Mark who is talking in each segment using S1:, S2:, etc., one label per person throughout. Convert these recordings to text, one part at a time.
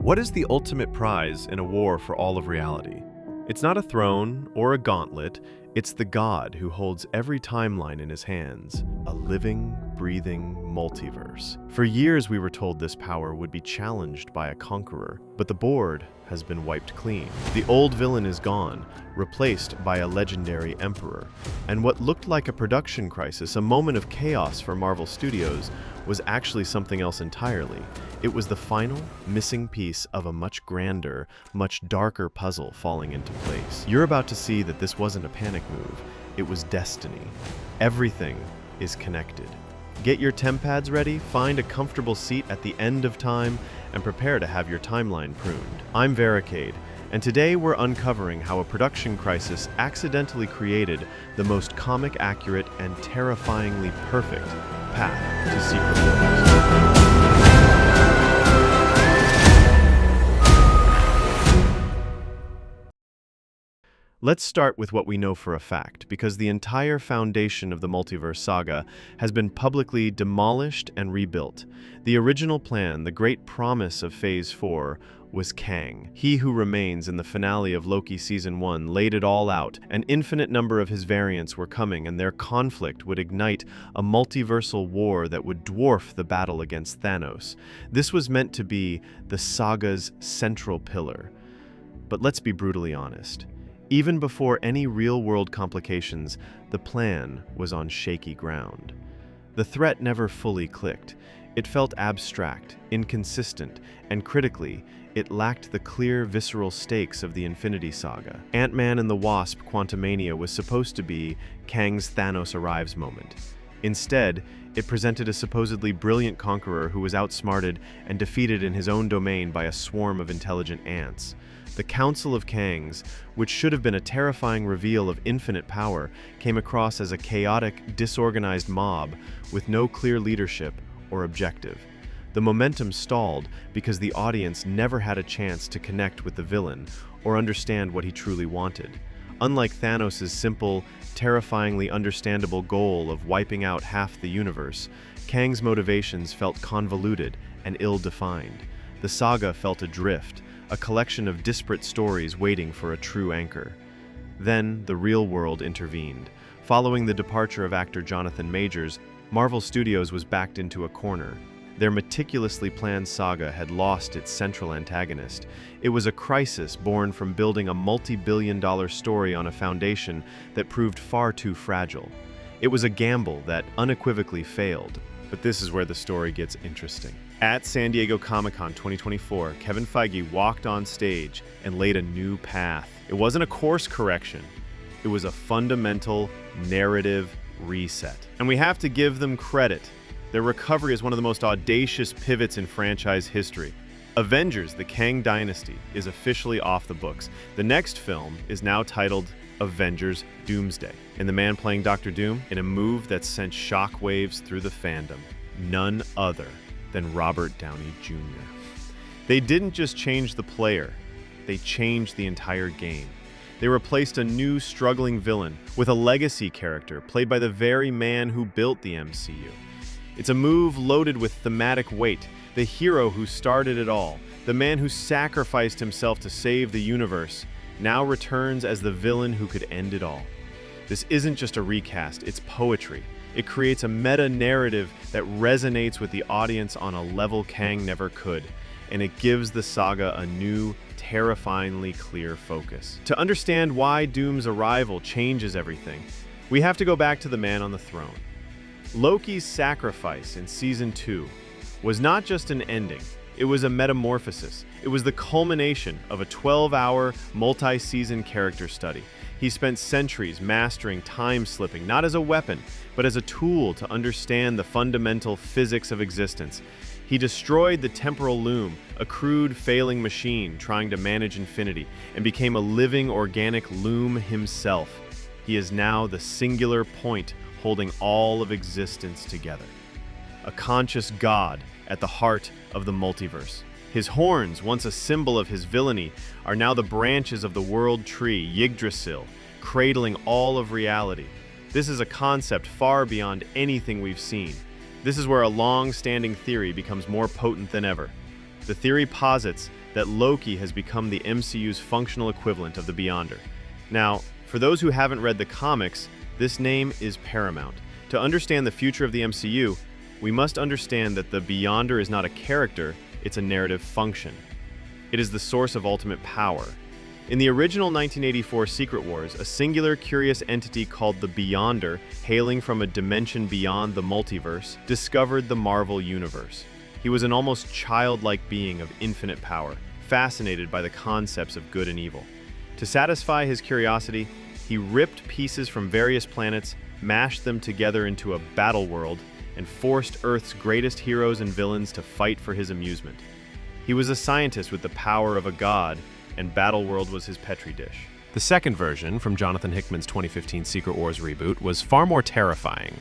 S1: What is the ultimate prize in a war for all of reality? It's not a throne or a gauntlet, it's the God who holds every timeline in his hands, a living, breathing multiverse. For years we were told this power would be challenged by a conqueror, but the board has been wiped clean. The old villain is gone, replaced by a legendary emperor. And what looked like a production crisis, a moment of chaos for Marvel Studios, was actually something else entirely. It was the final, missing piece of a much grander, much darker puzzle falling into place. You're about to see that this wasn't a panic move, it was destiny. Everything is connected. Get your temp pads ready, find a comfortable seat at the end of time, and prepare to have your timeline pruned. I'm Vericade, and today we're uncovering how a production crisis accidentally created the most comic-accurate and terrifyingly perfect path to Secret Wars. Let's start with what we know for a fact, because the entire foundation of the multiverse saga has been publicly demolished and rebuilt. The original plan, the great promise of Phase 4, was Kang. He who remains in the finale of Loki Season 1 laid it all out. An infinite number of his variants were coming, and their conflict would ignite a multiversal war that would dwarf the battle against Thanos. This was meant to be the saga's central pillar. But let's be brutally honest. Even before any real-world complications, the plan was on shaky ground. The threat never fully clicked. It felt abstract, inconsistent, and critically, it lacked the clear, visceral stakes of the Infinity Saga. Ant-Man and the Wasp: Quantumania was supposed to be Kang's Thanos arrives moment. Instead, it presented a supposedly brilliant conqueror who was outsmarted and defeated in his own domain by a swarm of intelligent ants. The Council of Kangs, which should have been a terrifying reveal of infinite power, came across as a chaotic, disorganized mob with no clear leadership or objective. The momentum stalled because the audience never had a chance to connect with the villain or understand what he truly wanted. Unlike Thanos' simple, terrifyingly understandable goal of wiping out half the universe, Kang's motivations felt convoluted and ill-defined. The saga felt adrift, a collection of disparate stories waiting for a true anchor. Then, the real world intervened. Following the departure of actor Jonathan Majors, Marvel Studios was backed into a corner. Their meticulously planned saga had lost its central antagonist. It was a crisis born from building a multi-billion-dollar story on a foundation that proved far too fragile. It was a gamble that unequivocally failed. But this is where the story gets interesting. At San Diego Comic-Con 2024, Kevin Feige walked on stage and laid a new path. It wasn't a course correction. It was a fundamental narrative reset. And we have to give them credit. Their recovery is one of the most audacious pivots in franchise history. Avengers: The Kang Dynasty is officially off the books. The next film is now titled Avengers: Doomsday, and the man playing Dr. Doom in a move that sent shockwaves through the fandom. None other than Robert Downey Jr. They didn't just change the player, they changed the entire game. They replaced a new struggling villain with a legacy character played by the very man who built the MCU. It's a move loaded with thematic weight. The hero who started it all, the man who sacrificed himself to save the universe, now returns as the villain who could end it all. This isn't just a recast, it's poetry. It creates a meta-narrative that resonates with the audience on a level Kang never could, and it gives the saga a new, terrifyingly clear focus. To understand why Doom's arrival changes everything, we have to go back to the man on the throne. Loki's sacrifice in Season 2 was not just an ending, it was a metamorphosis. It was the culmination of a 12-hour, multi-season character study. He spent centuries mastering time-slipping, not as a weapon, but as a tool to understand the fundamental physics of existence. He destroyed the temporal loom, a crude, failing machine trying to manage infinity, and became a living, organic loom himself. He is now the singular point holding all of existence together. A conscious god at the heart of the multiverse. His horns, once a symbol of his villainy, are now the branches of the world tree, Yggdrasil, cradling all of reality. This is a concept far beyond anything we've seen. This is where a long-standing theory becomes more potent than ever. The theory posits that Loki has become the MCU's functional equivalent of the Beyonder. Now, for those who haven't read the comics, this name is paramount. To understand the future of the MCU, we must understand that the Beyonder is not a character, it's a narrative function. It is the source of ultimate power. In the original 1984 Secret Wars, a singular, curious entity called the Beyonder, hailing from a dimension beyond the multiverse, discovered the Marvel Universe. He was an almost childlike being of infinite power, fascinated by the concepts of good and evil. To satisfy his curiosity, he ripped pieces from various planets, mashed them together into a battle world, and forced Earth's greatest heroes and villains to fight for his amusement. He was a scientist with the power of a god, and Battleworld was his petri dish. The second version, from Jonathan Hickman's 2015 Secret Wars reboot, was far more terrifying.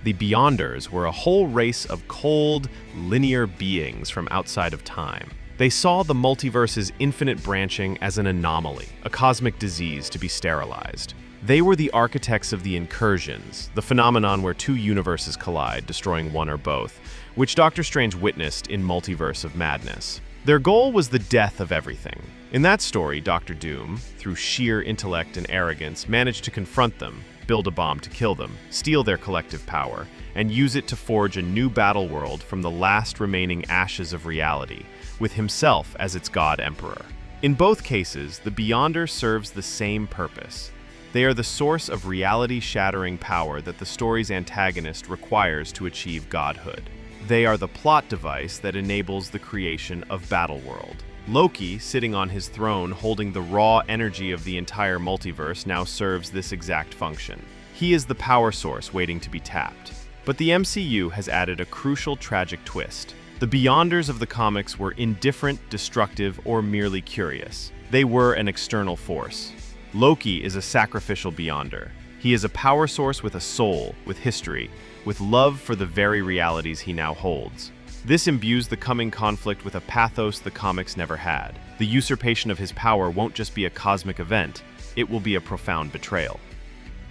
S1: The Beyonders were a whole race of cold, linear beings from outside of time. They saw the multiverse's infinite branching as an anomaly, a cosmic disease to be sterilized. They were the architects of the incursions, the phenomenon where two universes collide, destroying one or both, which Doctor Strange witnessed in Multiverse of Madness. Their goal was the death of everything. In that story, Doctor Doom, through sheer intellect and arrogance, managed to confront them, build a bomb to kill them, steal their collective power, and use it to forge a new battle world from the last remaining ashes of reality, with himself as its god emperor. In both cases, the Beyonder serves the same purpose. They are the source of reality-shattering power that the story's antagonist requires to achieve godhood. They are the plot device that enables the creation of Battleworld. Loki, sitting on his throne holding the raw energy of the entire multiverse, now serves this exact function. He is the power source waiting to be tapped. But the MCU has added a crucial tragic twist. The Beyonders of the comics were indifferent, destructive, or merely curious. They were an external force. Loki is a sacrificial Beyonder. He is a power source with a soul, with history, with love for the very realities he now holds. This imbues the coming conflict with a pathos the comics never had. The usurpation of his power won't just be a cosmic event, it will be a profound betrayal.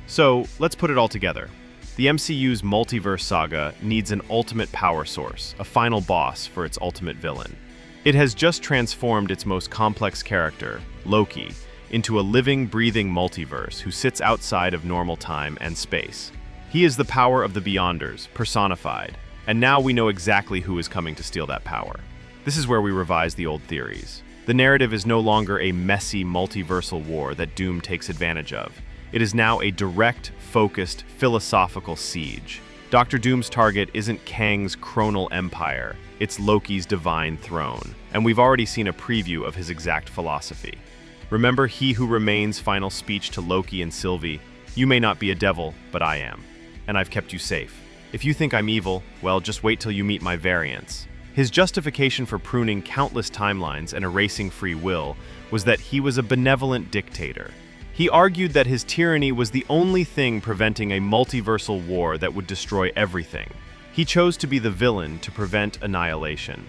S1: So, let's put it all together. The MCU's multiverse saga needs an ultimate power source, a final boss for its ultimate villain. It has just transformed its most complex character, Loki, into a living, breathing multiverse who sits outside of normal time and space. He is the power of the Beyonders, personified, and now we know exactly who is coming to steal that power. This is where we revise the old theories. The narrative is no longer a messy multiversal war that Doom takes advantage of. It is now a direct, focused, philosophical siege. Dr. Doom's target isn't Kang's chronal empire, it's Loki's divine throne, and we've already seen a preview of his exact philosophy. Remember He Who Remains' final speech to Loki and Sylvie, "You may not be a devil, but I am, and I've kept you safe. If you think I'm evil, well, just wait till you meet my variants." His justification for pruning countless timelines and erasing free will was that he was a benevolent dictator. He argued that his tyranny was the only thing preventing a multiversal war that would destroy everything. He chose to be the villain to prevent annihilation.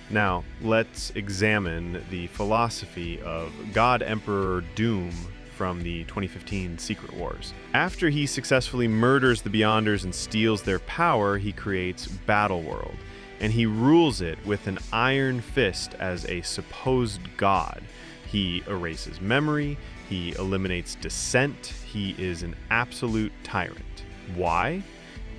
S1: Now, let's examine the philosophy of God Emperor Doom from the 2015 Secret Wars. After he successfully murders the Beyonders and steals their power, he creates Battleworld, and he rules it with an iron fist as a supposed god. He erases memory, he eliminates dissent, he is an absolute tyrant. Why?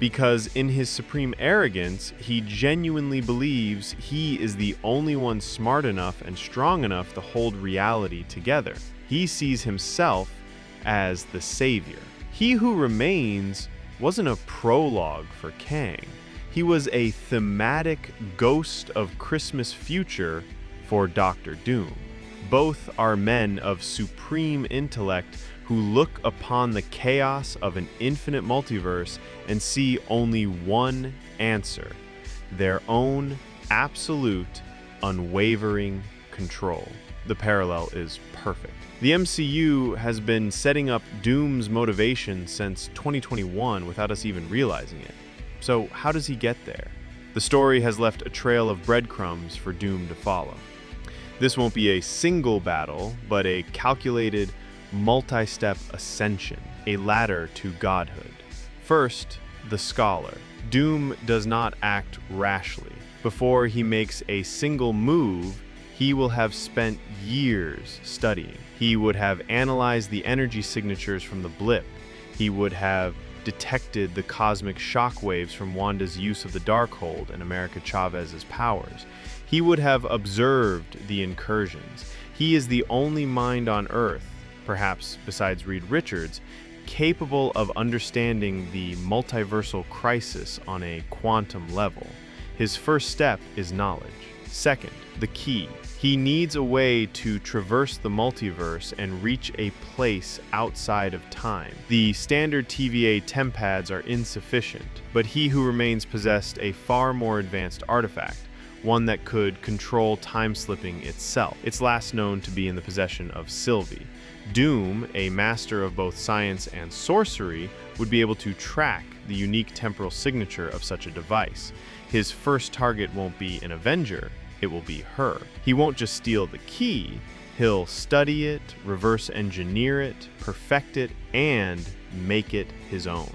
S1: Because in his supreme arrogance, he genuinely believes he is the only one smart enough and strong enough to hold reality together. He sees himself as the savior. He Who Remains wasn't a prologue for Kang. He was a thematic ghost of Christmas future for Doctor Doom. Both are men of supreme intellect who look upon the chaos of an infinite multiverse and see only one answer: their own absolute, unwavering control. The parallel is perfect. The MCU has been setting up Doom's motivation since 2021 without us even realizing it. So how does he get there? The story has left a trail of breadcrumbs for Doom to follow. This won't be a single battle, but a calculated, multi-step ascension, a ladder to godhood. First, the scholar. Doom does not act rashly. Before he makes a single move, he will have spent years studying. He would have analyzed the energy signatures from the blip. He would have detected the cosmic shockwaves from Wanda's use of the Darkhold and America Chavez's powers. He would have observed the incursions. He is the only mind on Earth, perhaps besides Reed Richards, capable of understanding the multiversal crisis on a quantum level. His first step is knowledge. Second, the key. He needs a way to traverse the multiverse and reach a place outside of time. The standard TVA TemPads are insufficient, but he who remains possessed a far more advanced artifact, one that could control time-slipping itself. It's last known to be in the possession of Sylvie. Doom, a master of both science and sorcery, would be able to track the unique temporal signature of such a device. His first target won't be an Avenger, it will be her. He won't just steal the key, he'll study it, reverse engineer it, perfect it, and make it his own.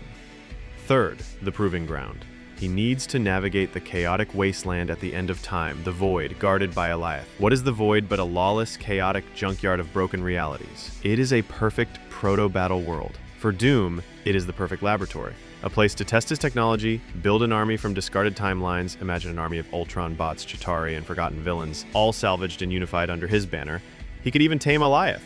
S1: Third, the proving ground. He needs to navigate the chaotic wasteland at the end of time, the Void, guarded by Eliath. What is the Void but a lawless, chaotic junkyard of broken realities? It is a perfect proto-battle world. For Doom, it is the perfect laboratory. A place to test his technology, build an army from discarded timelines, imagine an army of Ultron bots, Chitauri, and forgotten villains, all salvaged and unified under his banner. He could even tame Eliath,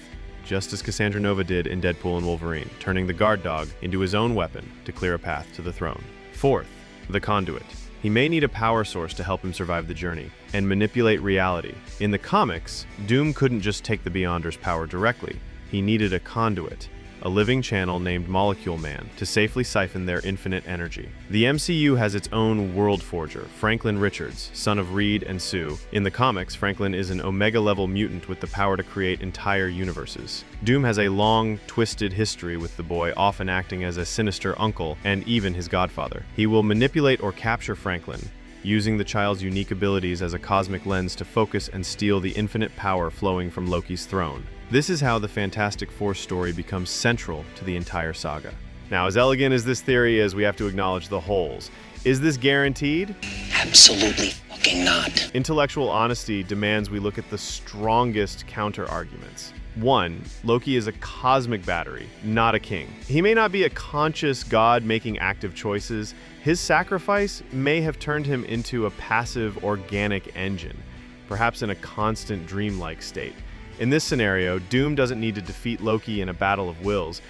S1: just as Cassandra Nova did in Deadpool and Wolverine, turning the guard dog into his own weapon to clear a path to the throne. Fourth, the conduit. He may need a power source to help him survive the journey and manipulate reality. In the comics, Doom couldn't just take the Beyonder's power directly. He needed a conduit, a living channel named Molecule Man, to safely siphon their infinite energy. The MCU has its own world forger, Franklin Richards, son of Reed and Sue. In the comics, Franklin is an Omega-level mutant with the power to create entire universes. Doom has a long, twisted history with the boy, often acting as a sinister uncle and even his godfather. He will manipulate or capture Franklin, using the child's unique abilities as a cosmic lens to focus and steal the infinite power flowing from Loki's throne. This is how the Fantastic Four story becomes central to the entire saga. Now, as elegant as this theory is, we have to acknowledge the holes. Is this guaranteed?
S2: Absolutely fucking not.
S1: Intellectual honesty demands we look at the strongest counter-arguments. 1. Loki is a cosmic battery, not a king. He may not be a conscious god making active choices. His sacrifice may have turned him into a passive, organic engine, perhaps in a constant dreamlike state. In this scenario, Doom doesn't need to defeat Loki in a battle of wills.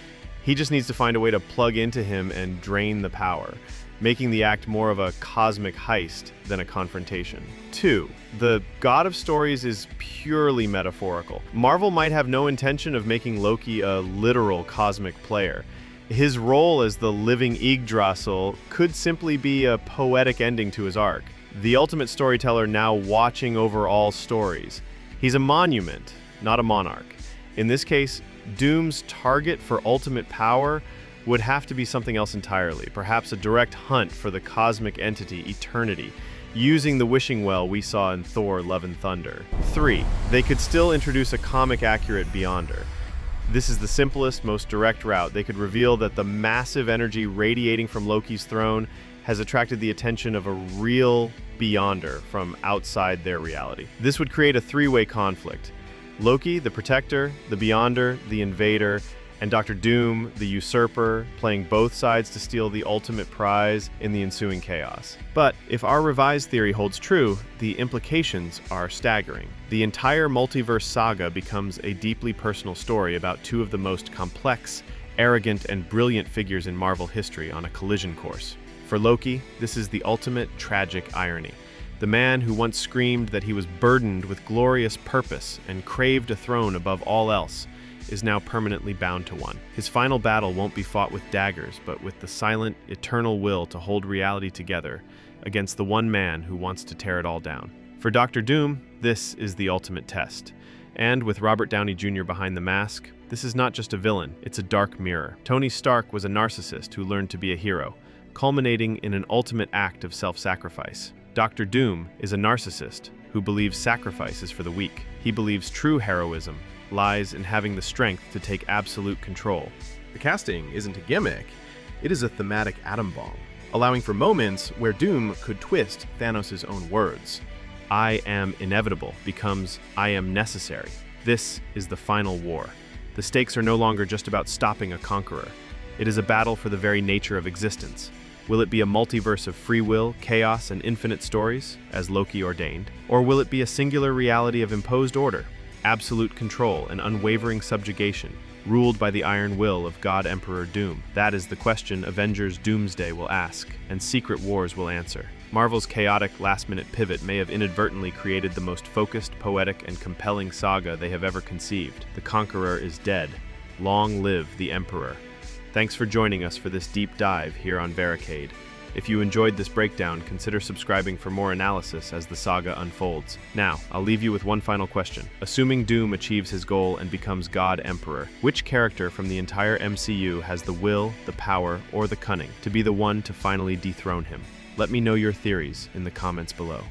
S1: He just needs to find a way to plug into him and drain the power, making the act more of a cosmic heist than a confrontation. 2. The God of Stories is purely metaphorical. Marvel might have no intention of making Loki a literal cosmic player. His role as the living Yggdrasil could simply be a poetic ending to his arc. The ultimate storyteller now watching over all stories. He's a monument, not a monarch. In this case, Doom's target for ultimate power would have to be something else entirely, perhaps a direct hunt for the cosmic entity Eternity, using the wishing well we saw in Thor: Love and Thunder. 3. They could still introduce a comic-accurate Beyonder. This is the simplest, most direct route. They could reveal that the massive energy radiating from Loki's throne has attracted the attention of a real Beyonder from outside their reality. This would create a three-way conflict. Loki, the Protector, the Beyonder, the Invader, and Dr. Doom, the Usurper, playing both sides to steal the ultimate prize in the ensuing chaos. But if our revised theory holds true, the implications are staggering. The entire multiverse saga becomes a deeply personal story about two of the most complex, arrogant, and brilliant figures in Marvel history on a collision course. For Loki, this is the ultimate tragic irony. The man who once screamed that he was burdened with glorious purpose and craved a throne above all else is now permanently bound to one. His final battle won't be fought with daggers, but with the silent, eternal will to hold reality together against the one man who wants to tear it all down. For Dr. Doom, this is the ultimate test. And with Robert Downey Jr. behind the mask, this is not just a villain, it's a dark mirror. Tony Stark was a narcissist who learned to be a hero, culminating in an ultimate act of self-sacrifice. Dr. Doom is a narcissist who believes sacrifice is for the weak. He believes true heroism lies in having the strength to take absolute control.
S3: The casting isn't a gimmick, it is a thematic atom bomb, allowing for moments where Doom could twist Thanos' own words.
S1: I am inevitable becomes I am necessary. This is the final war. The stakes are no longer just about stopping a conqueror. It is a battle for the very nature of existence. Will it be a multiverse of free will, chaos, and infinite stories, as Loki ordained? Or will it be a singular reality of imposed order, absolute control, and unwavering subjugation, ruled by the iron will of God Emperor Doom? That is the question Avengers Doomsday will ask, and Secret Wars will answer. Marvel's chaotic last-minute pivot may have inadvertently created the most focused, poetic, and compelling saga they have ever conceived. The Conqueror is dead. Long live the Emperor. Thanks for joining us for this deep dive here on Vericade. If you enjoyed this breakdown, consider subscribing for more analysis as the saga unfolds. Now, I'll leave you with one final question. Assuming Doom achieves his goal and becomes God Emperor, which character from the entire MCU has the will, the power, or the cunning to be the one to finally dethrone him? Let me know your theories in the comments below.